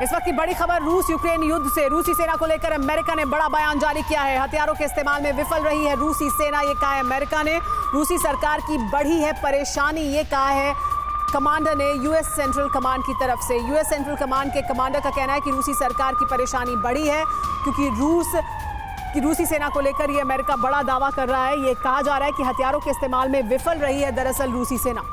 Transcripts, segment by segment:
इस वक्त की बड़ी खबर रूस यूक्रेन युद्ध से। रूसी सेना को लेकर अमेरिका ने बड़ा बयान जारी किया है। हथियारों के इस्तेमाल में विफल रही है रूसी सेना, ये कहा है अमेरिका ने। रूसी सरकार की बढ़ी है परेशानी, ये कहा है कमांडर ने यूएस सेंट्रल कमांड की तरफ से। यूएस सेंट्रल कमांड के कमांडर का कहना है कि रूसी सरकार की परेशानी बढ़ी है क्योंकि रूसी सेना को लेकर ये अमेरिका बड़ा दावा कर रहा है। ये कहा जा रहा है कि हथियारों के इस्तेमाल में विफल रही है दरअसल रूसी सेना।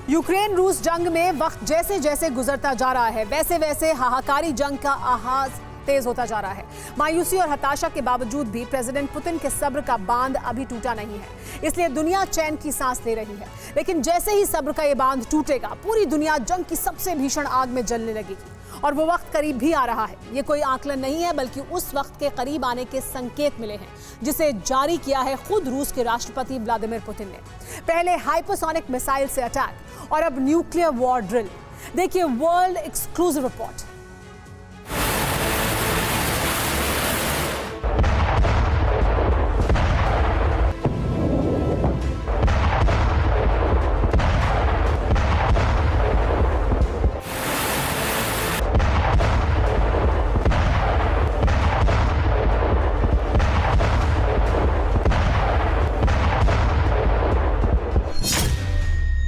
यूक्रेन रूस जंग में वक्त जैसे जैसे गुजरता जा रहा है वैसे वैसे हाहाकारी जंग का आगाज तेज होता जा रहा है। मायूसी और हताशा के बावजूद भी प्रेसिडेंट पुतिन के सब्र का बांध अभी टूटा नहीं है, इसलिए दुनिया चैन की सांस ले रही है। लेकिन जैसे ही सब्र का ये बांध टूटेगा, पूरी दुनिया जंग की सबसे भीषण आग में जलने लगेगी और वो वक्त करीब भी आ रहा है। ये कोई आकलन नहीं है बल्कि उस वक्त के करीब आने के संकेत मिले हैं जिसे जारी किया है खुद रूस के राष्ट्रपति व्लादिमीर पुतिन ने। पहले हाइपरसोनिक मिसाइल से अटैक और अब न्यूक्लियर वॉर ड्रिल। देखिए वर्ल्ड एक्सक्लूसिव रिपोर्ट।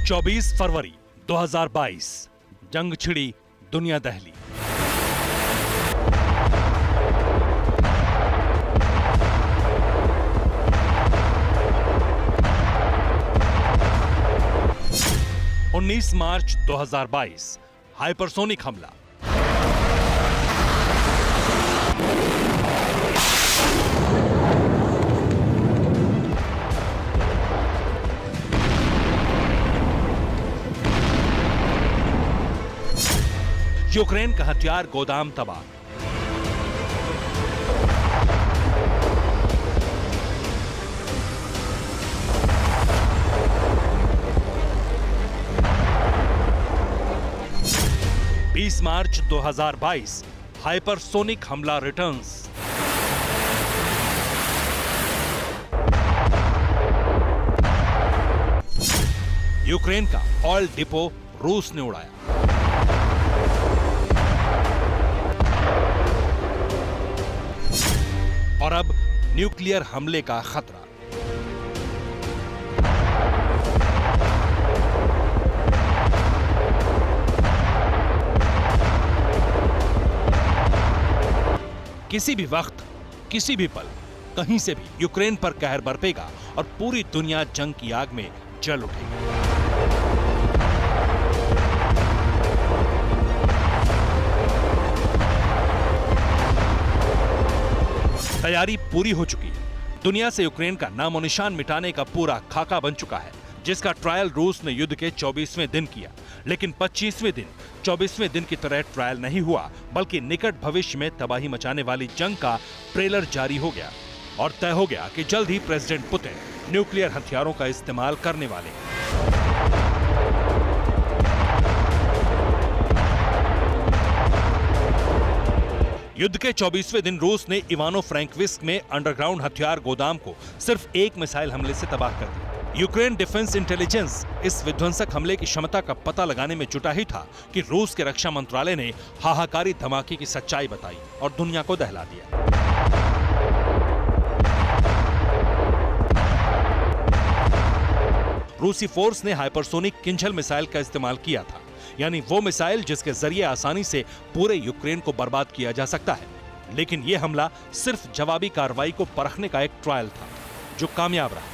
चौबीस फरवरी 2022 जंग छिड़ी, दुनिया दहली। मार्च 2022 हाइपरसोनिक हमला। यूक्रेन का हथियार गोदाम तबाह। मार्च 2022 हाइपरसोनिक हमला रिटर्न्स। यूक्रेन का ऑयल डिपो रूस ने उड़ाया। और अब न्यूक्लियर हमले का खतरा। किसी भी वक्त, किसी भी पल, कहीं से भी यूक्रेन पर कहर बरपेगा और पूरी दुनिया जंग की आग में जल उठेगी। तैयारी पूरी हो चुकी है। दुनिया से यूक्रेन का नामो निशान मिटाने का पूरा खाका बन चुका है, जिसका ट्रायल रूस ने युद्ध के 24वें दिन किया। लेकिन 25वें दिन 24वें दिन की तरह ट्रायल नहीं हुआ, बल्कि निकट भविष्य में तबाही मचाने वाली जंग का ट्रेलर जारी हो गया और तय हो गया कि जल्द ही प्रेसिडेंट पुतिन न्यूक्लियर हथियारों का इस्तेमाल करने वाले हैं। युद्ध के 24वें दिन रूस ने इवानो फ्रैंकोविस्क में अंडरग्राउंड हथियार गोदाम को सिर्फ एक मिसाइल हमले से तबाह कर दिया। यूक्रेन डिफेंस इंटेलिजेंस इस विध्वंसक हमले की क्षमता का पता लगाने में जुटा ही था कि रूस के रक्षा मंत्रालय ने हाहाकारी धमाके की सच्चाई बताई और दुनिया को दहला दिया। रूसी फोर्स ने हाइपरसोनिक किंझल मिसाइल का इस्तेमाल किया था, यानी वो मिसाइल जिसके जरिए आसानी से पूरे यूक्रेन को बर्बाद किया जा सकता है। लेकिन यह हमला सिर्फ जवाबी कार्रवाई को परखने का एक ट्रायल था, जो कामयाब रहा।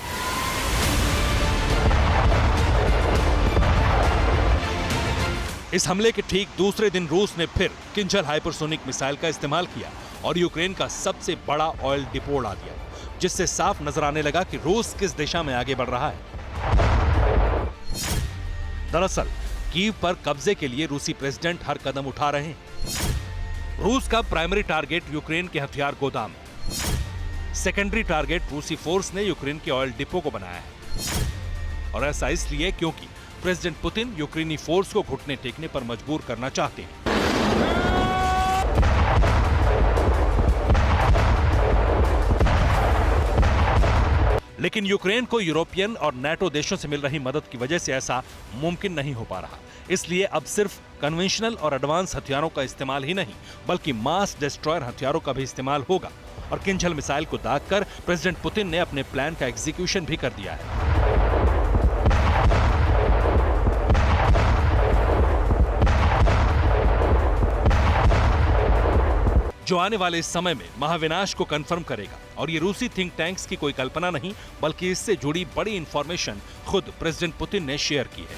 इस हमले के ठीक दूसरे दिन रूस ने फिर किंझल हाइपरसोनिक मिसाइल का इस्तेमाल किया और यूक्रेन का सबसे बड़ा ऑयल डिपो उड़ा दिया, जिससे साफ नजर आने लगा कि रूस किस दिशा में आगे बढ़ रहा है। दरअसल कीव पर कब्जे के लिए रूसी प्रेसिडेंट हर कदम उठा रहे हैं। रूस का प्राइमरी टारगेट यूक्रेन के हथियार गोदाम, सेकेंडरी टारगेट रूसी फोर्स ने यूक्रेन के ऑयल डिपो को बनाया है। और ऐसा इसलिए क्योंकि प्रेसिडेंट पुतिन यूक्रेनी फोर्स को घुटने टेकने पर मजबूर करना चाहते हैं। लेकिन यूक्रेन को यूरोपियन और नाटो देशों से मिल रही मदद की वजह से ऐसा मुमकिन नहीं हो पा रहा। इसलिए अब सिर्फ कन्वेंशनल और एडवांस हथियारों का इस्तेमाल ही नहीं, बल्कि मास डिस्ट्रॉयर हथियारों का भी इस्तेमाल होगा। और किंझल मिसाइल को दागकर प्रेसिडेंट पुतिन ने अपने प्लान का एग्जीक्यूशन भी कर दिया है। जो आने वाले इस समय में महाविनाश को कंफर्म करेगा। और ये रूसी थिंक टैंक्स की कोई कल्पना नहीं, बल्कि इससे जुड़ी बड़ी इंफॉर्मेशन खुद प्रेसिडेंट पुतिन ने शेयर की है।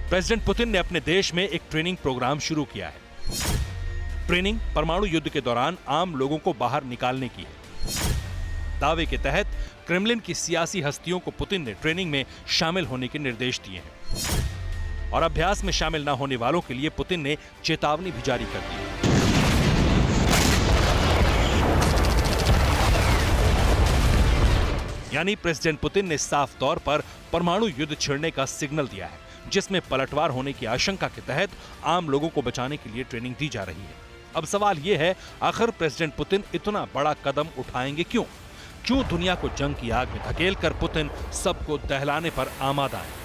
प्रेसिडेंट पुतिन ने अपने देश में एक ट्रेनिंग प्रोग्राम शुरू किया है। ट्रेनिंग परमाणु युद्ध के दौरान आम लोगों को बाहर निकालने की है। दावे के तहत क्रेमलिन की सियासी हस्तियों को पुतिन ने ट्रेनिंग में शामिल होने के निर्देश दिए हैं। और अभ्यास में शामिल न होने वालों के लिए पुतिन ने चेतावनी भी जारी कर दी है। यानी प्रेसिडेंट पुतिन ने साफ तौर पर परमाणु युद्ध छिड़ने का सिग्नल दिया है, जिसमें पलटवार होने की आशंका के तहत आम लोगों को बचाने के लिए ट्रेनिंग दी जा रही है। अब सवाल यह है, आखिर प्रेसिडेंट पुतिन इतना बड़ा कदम उठाएंगे क्यों? क्यों दुनिया को जंग की आग में धकेलकर पुतिन सबको दहलाने पर आमादा है?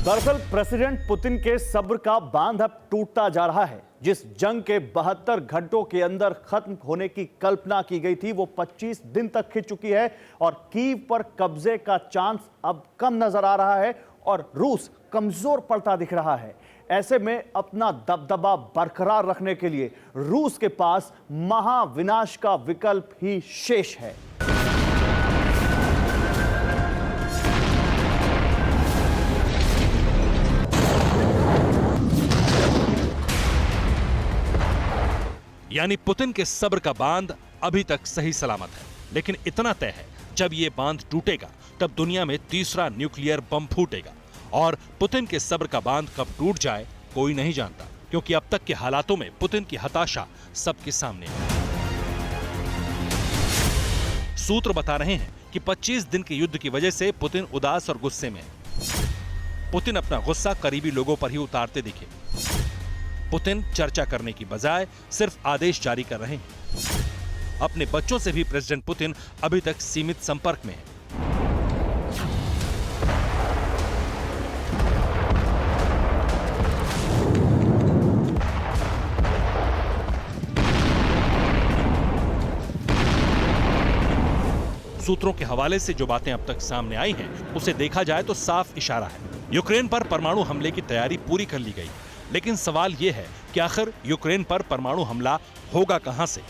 दरअसल प्रेसिडेंट पुतिन के सब्र का बांध अब टूटता जा रहा है। जिस जंग के 72 घंटों के अंदर खत्म होने की कल्पना की गई थी, वो 25 दिन तक खिंच चुकी है और कीव पर कब्जे का चांस अब कम नजर आ रहा है और रूस कमजोर पड़ता दिख रहा है। ऐसे में अपना दबदबा बरकरार रखने के लिए रूस के पास महाविनाश का विकल्प ही शेष है। यानी पुतिन के सब्र का बांध अभी तक सही सलामत है, लेकिन इतना तय है, जब ये बांध टूटेगा तब दुनिया में तीसरा न्यूक्लियर बम फूटेगा। और पुतिन के सब्र का बांध कब टूट जाए कोई नहीं जानता, क्योंकि अब तक के हालातों में पुतिन की हताशा सबके सामने है। सूत्र बता रहे हैं कि 25 दिन के युद्ध की वजह से पुतिन उदास और गुस्से में है। पुतिन अपना गुस्सा करीबी लोगों पर ही उतारते दिखे। पुतिन चर्चा करने की बजाय सिर्फ आदेश जारी कर रहे हैं। अपने बच्चों से भी प्रेसिडेंट पुतिन अभी तक सीमित संपर्क में है। सूत्रों के हवाले से जो बातें अब तक सामने आई हैं, उसे देखा जाए तो साफ इशारा है, यूक्रेन पर परमाणु हमले की तैयारी पूरी कर ली गई। लेकिन सवाल यह है कि आखिर यूक्रेन पर परमाणु हमला होगा कहां से?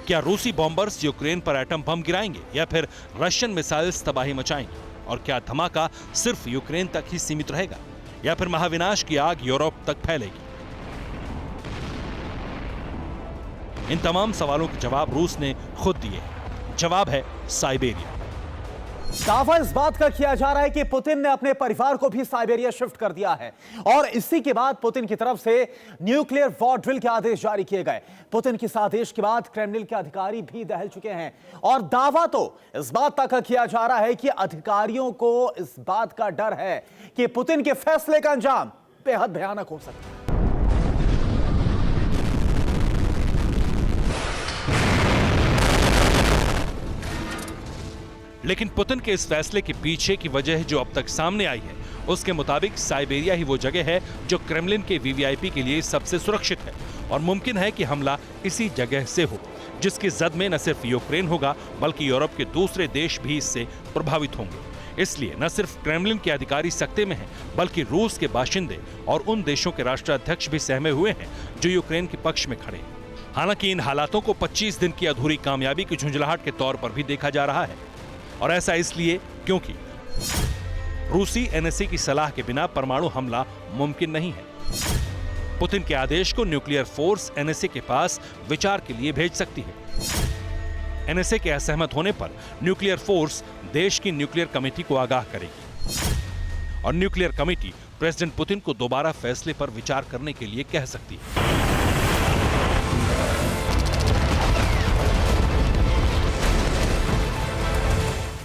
क्या रूसी बॉम्बर्स यूक्रेन पर एटम बम गिराएंगे या फिर रशियन मिसाइल्स तबाही मचाएंगे? और क्या धमाका सिर्फ यूक्रेन तक ही सीमित रहेगा या फिर महाविनाश की आग यूरोप तक फैलेगी? इन तमाम सवालों के जवाब रूस ने खुद दिए हैं। जवाब है साइबेरिया। दावा इस बात का किया जा रहा है कि पुतिन ने अपने परिवार को भी साइबेरिया शिफ्ट कर दिया है और इसी के बाद पुतिन की तरफ से न्यूक्लियर वॉर ड्रिल के आदेश जारी किए गए। पुतिन के इस आदेश के बाद क्रेमलिन के अधिकारी भी दहल चुके हैं और दावा तो इस बात तक किया जा रहा है कि अधिकारियों को इस बात का डर है कि पुतिन के फैसले का अंजाम बेहद भयानक हो सकता है। लेकिन पुतिन के इस फैसले के पीछे की वजह जो अब तक सामने आई है, उसके मुताबिक साइबेरिया ही वो जगह है जो क्रेमलिन के वीवीआईपी के लिए सबसे सुरक्षित है और मुमकिन है कि हमला इसी जगह से हो, जिसकी जद में न सिर्फ यूक्रेन होगा बल्कि यूरोप के दूसरे देश भी इससे प्रभावित होंगे। इसलिए न सिर्फ क्रेमलिन के अधिकारी सकते में हैं, बल्कि रूस के बाशिंदे और उन देशों के राष्ट्राध्यक्ष भी सहमे हुए हैं जो यूक्रेन के पक्ष में खड़े हैं। हालांकि इन हालातों को 25 दिन की अधूरी कामयाबी की झुंझलाहट के तौर पर भी देखा जा रहा है, और ऐसा इसलिए क्योंकि रूसी एनएसए की सलाह के बिना परमाणु हमला मुमकिन नहीं है। पुतिन के आदेश को न्यूक्लियर फोर्स एनएसए के पास विचार के लिए भेज सकती है। एनएसए के असहमत होने पर न्यूक्लियर फोर्स देश की न्यूक्लियर कमेटी को आगाह करेगी और न्यूक्लियर कमेटी प्रेसिडेंट पुतिन को दोबारा फैसले पर विचार करने के लिए कह सकती है।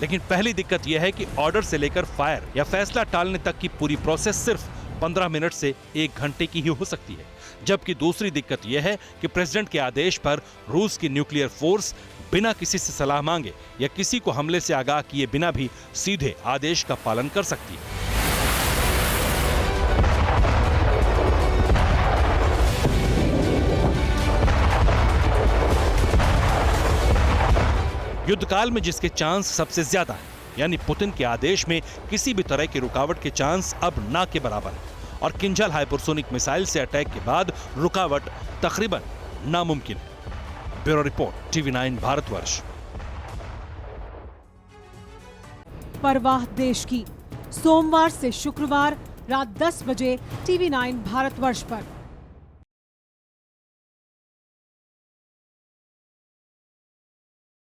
लेकिन पहली दिक्कत यह है कि ऑर्डर से लेकर फायर या फैसला टालने तक की पूरी प्रोसेस सिर्फ 15 मिनट से 1 घंटे की ही हो सकती है। जबकि दूसरी दिक्कत यह है कि प्रेसिडेंट के आदेश पर रूस की न्यूक्लियर फोर्स बिना किसी से सलाह मांगे या किसी को हमले से आगाह किए बिना भी सीधे आदेश का पालन कर सकती है। युद्धकाल में जिसके चांस सबसे ज्यादा है, यानी पुतिन के आदेश में किसी भी तरह की रुकावट के चांस अब ना के बराबर है और किंजल हाइपरसोनिक मिसाइल से अटैक के बाद रुकावट तकरीबन नामुमकिन है। Bureau report, TV9 Bharatvarsh. परवाह देश की, सोमवार से शुक्रवार रात 10 बजे TV9 भारतवर्ष पर।